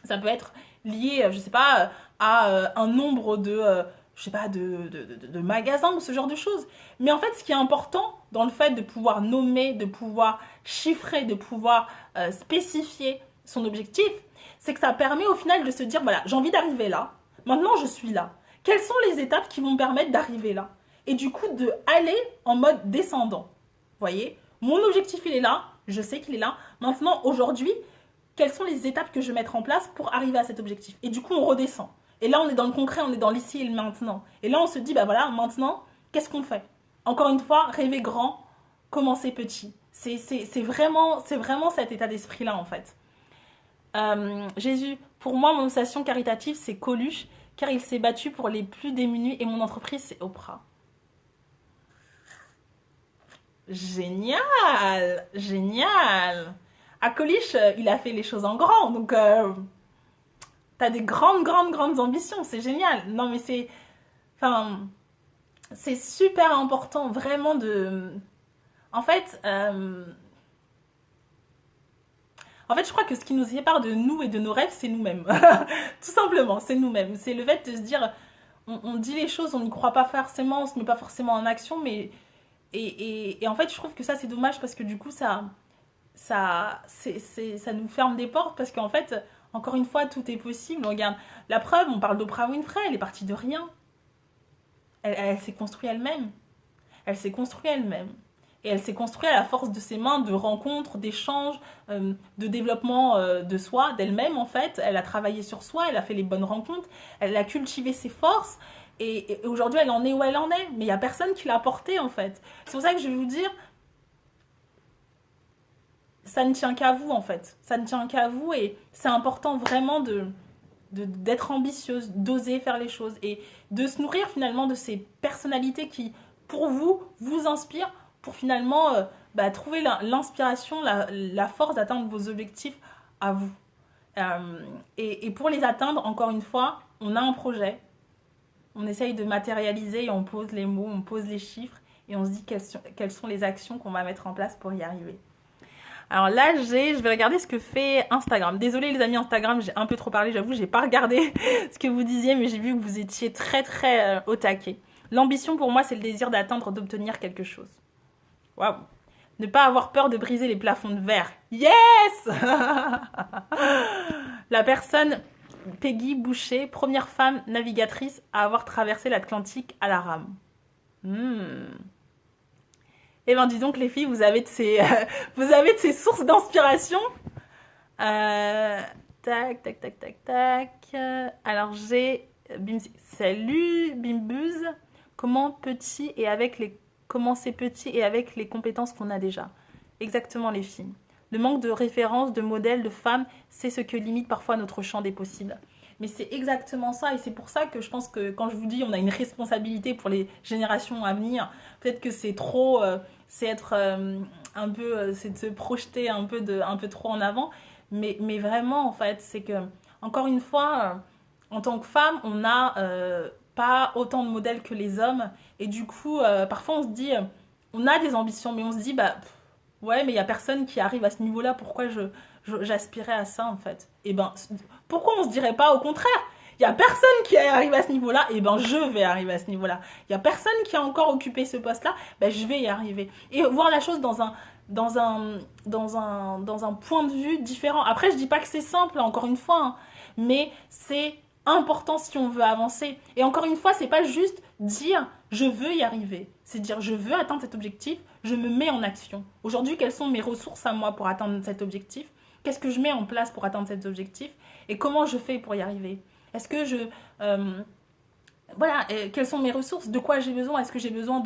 Ça peut être lié, je sais pas, à un nombre je sais pas, de magasins ou ce genre de choses. Mais en fait, ce qui est important dans le fait de pouvoir nommer, de pouvoir chiffrer, de pouvoir spécifier son objectif, c'est que ça permet au final de se dire, voilà, j'ai envie d'arriver là, maintenant je suis là. Quelles sont les étapes qui vont me permettre d'arriver là? Et du coup, de aller en mode descendant. Vous voyez? Mon objectif, il est là, je sais qu'il est là. Maintenant, aujourd'hui, quelles sont les étapes que je vais mettre en place pour arriver à cet objectif? Et du coup, on redescend. Et là, on est dans le concret, on est dans l'ici et le maintenant. Et là, on se dit, bah voilà, maintenant, qu'est-ce qu'on fait? Encore une fois, rêver grand, commencer petit. C'est vraiment cet état d'esprit-là, en fait. Jésus, pour moi, mon association caritative, c'est Coluche, car il s'est battu pour les plus démunis, et mon entreprise, c'est Oprah. Génial! Génial! À Coluche, il a fait les choses en grand, donc t'as des grandes ambitions, c'est génial. Non, mais enfin, c'est super important, vraiment En fait, je crois que ce qui nous sépare de nous et de nos rêves, c'est nous-mêmes. Tout simplement, c'est nous-mêmes. C'est le fait de se dire, on dit les choses, on n'y croit pas forcément, on se met pas forcément en action, mais... Et en fait, je trouve que ça, c'est dommage parce que du coup, ça nous ferme des portes parce qu'en fait, encore une fois, tout est possible. Regarde, la preuve, on parle d'Oprah Winfrey, elle est partie de rien. Elle s'est construite elle-même. Elle s'est construite elle-même. Et elle s'est construite à la force de ses mains, de rencontres, d'échanges, de développement de soi, d'elle-même en fait. Elle a travaillé sur soi, elle a fait les bonnes rencontres, elle a cultivé ses forces. Et aujourd'hui, elle en est où elle en est. Mais il n'y a personne qui l'a portée en fait. C'est pour ça que je vais vous dire, ça ne tient qu'à vous en fait. Ça ne tient qu'à vous et c'est important vraiment d'être ambitieuse, d'oser faire les choses et de se nourrir finalement de ces personnalités qui, pour vous, vous inspirent pour finalement trouver l'inspiration, la force d'atteindre vos objectifs à vous. Et pour les atteindre, encore une fois, on a un projet, on essaye de matérialiser et on pose les mots, on pose les chiffres et on se dit quelles sont les actions qu'on va mettre en place pour y arriver. Alors là, je vais regarder ce que fait Instagram. Désolée les amis Instagram, j'ai un peu trop parlé, j'avoue, j'ai pas regardé ce que vous disiez, mais j'ai vu que vous étiez très au taquet. L'ambition pour moi, c'est le désir d'atteindre, d'obtenir quelque chose. Waouh! Ne pas avoir peur de briser les plafonds de verre. Yes! La personne Peggy Boucher, première femme navigatrice à avoir traversé l'Atlantique à la rame. Eh bien, dis donc, les filles, vous avez de ces sources d'inspiration. Tac. Alors, j'ai Salut Bimbuz. Comment petit et avec les comment c'est petit et avec les compétences qu'on a déjà. Exactement les filles. Le manque de références, de modèles, de femmes, c'est ce que limite parfois notre champ des possibles. Mais c'est exactement ça et c'est pour ça que je pense que quand je vous dis on a une responsabilité pour les générations à venir, peut-être que c'est trop, c'est être un peu, c'est de se projeter un peu trop en avant. Mais vraiment en fait, c'est que encore une fois, en tant que femme, on n'a pas autant de modèles que les hommes et du coup, parfois on se dit, on a des ambitions, mais on se dit bah ouais, mais il y a personne qui arrive à ce niveau-là. Pourquoi j'aspirais à ça en fait? Et ben, pourquoi on se dirait pas au contraire? Il y a personne qui arrive à ce niveau-là. Et ben, je vais arriver à ce niveau-là. Il y a personne qui a encore occupé ce poste-là. Ben, je vais y arriver. Et voir la chose dans un point de vue différent. Après, je dis pas que c'est simple, encore une fois, hein, mais c'est important si on veut avancer. Et encore une fois, c'est pas juste dire je veux y arriver. C'est dire je veux atteindre cet objectif, je me mets en action. Aujourd'hui, quelles sont mes ressources à moi pour atteindre cet objectif? Qu'est-ce que je mets en place pour atteindre cet objectif? Et comment je fais pour y arriver? Est-ce que je... voilà, quelles sont mes ressources? De quoi j'ai besoin? Est-ce que j'ai besoin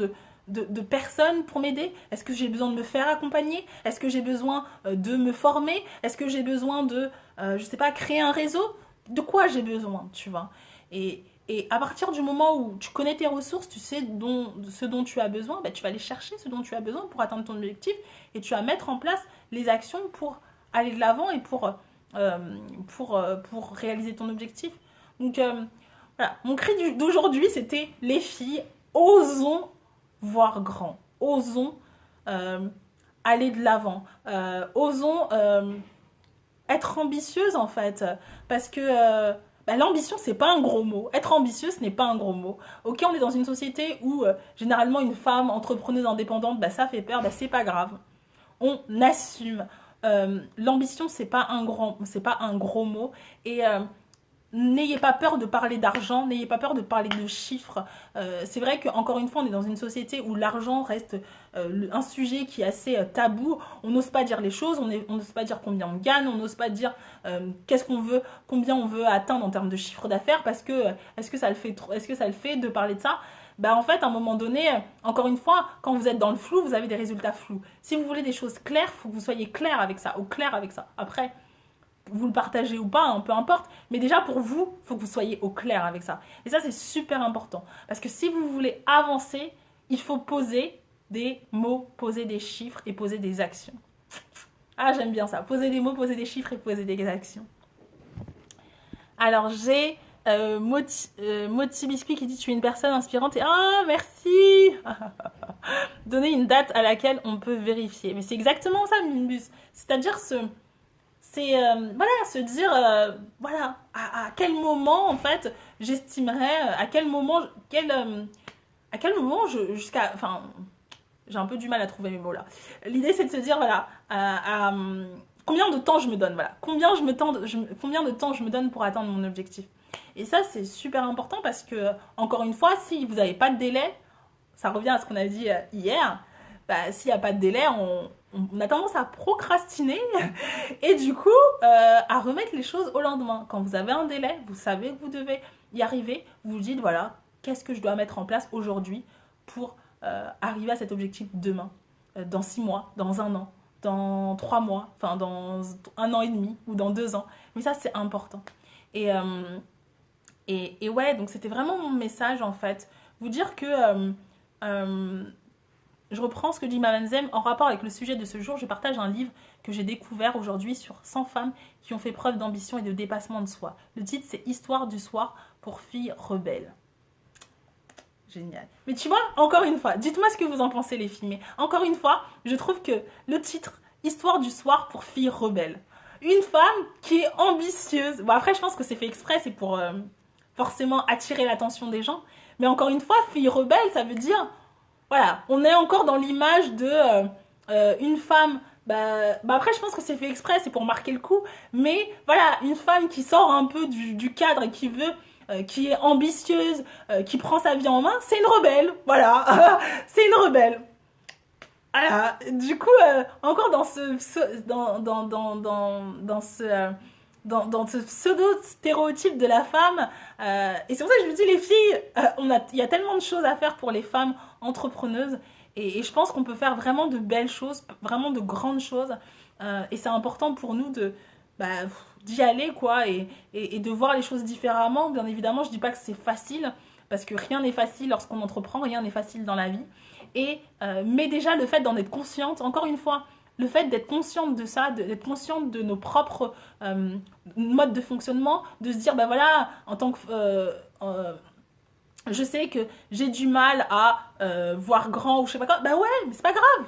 de personnes pour m'aider? Est-ce que j'ai besoin de me faire accompagner? Est-ce que j'ai besoin de me former? Est-ce que j'ai besoin de, je sais pas, créer un réseau? De quoi j'ai besoin, tu vois? Et à partir du moment où tu connais tes ressources, tu sais ce dont tu as besoin, bah, tu vas aller chercher ce dont tu as besoin pour atteindre ton objectif et tu vas mettre en place les actions pour aller de l'avant et pour réaliser ton objectif. Donc voilà, mon cri d'aujourd'hui, c'était les filles, osons voir grand, osons euh, aller de l'avant, osons être ambitieuses en fait, parce que bah, l'ambition c'est pas un gros mot, être ambitieuse ce n'est pas un gros mot. Ok, on est dans une société où généralement une femme entrepreneuse indépendante, bah, ça fait peur, bah, c'est pas grave, on assume. L'ambition c'est pas un gros mot et n'ayez pas peur de parler d'argent, n'ayez pas peur de parler de chiffres. C'est vrai qu'encore une fois, on est dans une société où l'argent reste un sujet qui est assez tabou. On n'ose pas dire les choses, on n'ose pas dire combien on gagne, on n'ose pas dire qu'est-ce qu'on veut, combien on veut atteindre en termes de chiffre d'affaires, parce que est-ce que ça le fait, est-ce que ça le fait de parler de ça? Bah en fait, à un moment donné, encore une fois, quand vous êtes dans le flou, vous avez des résultats flous. Si vous voulez des choses claires, il faut que vous soyez clair avec ça, au clair avec ça. Après, vous le partagez ou pas, hein, peu importe. Mais déjà, pour vous, il faut que vous soyez au clair avec ça. Et ça, c'est super important. Parce que si vous voulez avancer, il faut poser des mots, poser des chiffres et poser des actions. Ah, j'aime bien ça. Poser des mots, poser des chiffres et poser des actions. Alors, j'ai Moti Biscuit qui dit tu es une personne inspirante. Et ah, merci. Donner une date à laquelle on peut vérifier. Mais c'est exactement ça, Mimbus. C'est-à-dire c'est voilà, se dire voilà à quel moment en fait j'estimerais à quel moment jusqu'à enfin j'ai un peu du mal à trouver mes mots là. L'idée c'est de se dire voilà combien de temps je me donne, voilà, combien de temps je me donne pour atteindre mon objectif. Et ça c'est super important parce que encore une fois, si vous n'avez pas de délai, ça revient à ce qu'on a dit hier, bah, s'il n'y a pas de délai, on a tendance à procrastiner et du coup à remettre les choses au lendemain. Quand vous avez un délai, vous savez que vous devez y arriver, vous vous dites voilà, qu'est-ce que je dois mettre en place aujourd'hui pour arriver à cet objectif demain, dans 6 mois, dans un an, dans 3 mois, enfin dans un an et demi ou dans 2 ans. Mais ça c'est important. Et, et ouais, donc c'était vraiment mon message en fait. Vous dire que je reprends ce que dit Maman Zem. En rapport avec le sujet de ce jour, je partage un livre que j'ai découvert aujourd'hui sur 100 femmes qui ont fait preuve d'ambition et de dépassement de soi. Le titre, c'est Histoire du soir pour filles rebelles. Génial. Mais tu vois, encore une fois, dites-moi ce que vous en pensez les filles. Mais encore une fois, je trouve que le titre, Histoire du soir pour filles rebelles. Une femme qui est ambitieuse. Bon, après, je pense que c'est fait exprès, c'est pour forcément attirer l'attention des gens. Mais encore une fois, fille rebelle, ça veut dire voilà, on est encore dans l'image de une femme. Bah après, je pense que c'est fait exprès, c'est pour marquer le coup. Mais voilà, une femme qui sort un peu du cadre et qui veut, qui est ambitieuse, qui prend sa vie en main, c'est une rebelle. Voilà, c'est une rebelle. Voilà. Du coup, encore dans ce dans ce pseudo-stéréotype de la femme. Et c'est pour ça que je vous dis, les filles, il y a tellement de choses à faire pour les femmes entrepreneuses. Et je pense qu'on peut faire vraiment de belles choses, vraiment de grandes choses. Et c'est important pour nous bah, d'y aller, quoi, et de voir les choses différemment. Bien évidemment, je dis pas que c'est facile, parce que rien n'est facile lorsqu'on entreprend, rien n'est facile dans la vie. Mais déjà, le fait d'en être consciente, encore une fois, le fait d'être consciente de ça, d'être consciente de nos propres modes de fonctionnement, de se dire, ben voilà, en tant que... je sais que j'ai du mal à voir grand ou je sais pas quoi. Ben ouais, mais c'est pas grave.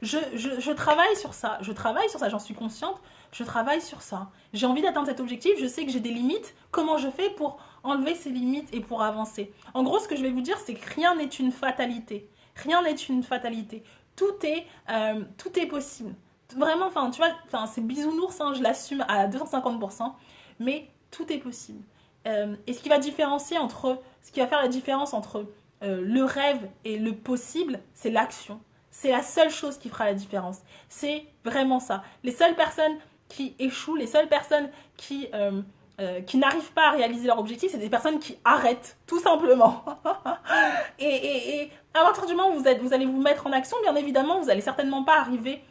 Je travaille sur ça. Je travaille sur ça. J'en suis consciente. Je travaille sur ça. J'ai envie d'atteindre cet objectif. Je sais que j'ai des limites. Comment je fais pour enlever ces limites et pour avancer? En gros, ce que je vais vous dire, c'est que rien n'est une fatalité. Rien n'est une fatalité. Tout est possible. Vraiment, enfin, tu vois, c'est bisounours, hein, je l'assume à 250%, mais tout est possible. Et ce qui va faire la différence entre le rêve et le possible, c'est l'action. C'est la seule chose qui fera la différence. C'est vraiment ça. Les seules personnes qui échouent, les seules personnes qui n'arrivent pas à réaliser leur objectif, c'est des personnes qui arrêtent, tout simplement. Et à partir du moment où vous allez vous mettre en action, bien évidemment, vous allez certainement pas arriver,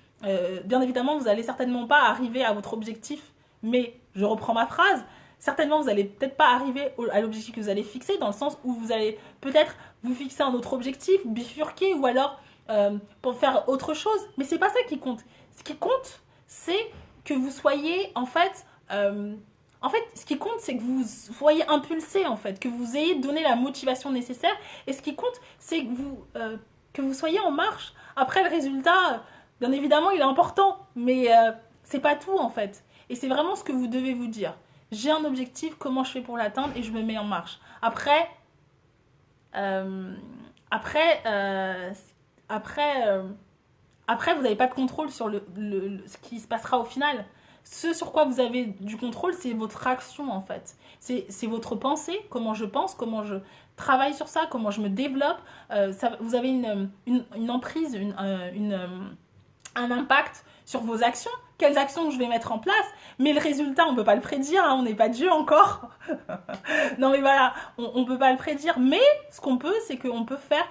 à votre objectif. Mais je reprends ma phrase. Certainement, vous allez peut-être pas arriver à l'objectif que vous allez fixer, dans le sens où vous allez peut-être vous fixer un autre objectif, bifurquer, ou alors pour faire autre chose. Mais c'est pas ça qui compte. Ce qui compte, c'est que vous soyez en fait, ce qui compte, c'est que vous soyez impulsé, en fait, que vous ayez donné la motivation nécessaire. Et ce qui compte, c'est que vous soyez en marche. Après, le résultat, bien évidemment, il est important, mais c'est pas tout, en fait. Et c'est vraiment ce que vous devez vous dire. J'ai un objectif, comment je fais pour l'atteindre, et je me mets en marche. Après, après, vous n'avez pas de contrôle sur ce qui se passera au final. Ce sur quoi vous avez du contrôle, c'est votre action, en fait. C'est votre pensée, comment je pense, comment je travaille sur ça, comment je me développe. Vous avez une emprise, un impact sur vos actions. Quelles actions je vais mettre en place? Mais le résultat, on ne peut pas le prédire, hein, on n'est pas Dieu encore. Non mais voilà, on ne peut pas le prédire. Mais ce qu'on peut, c'est qu'on peut faire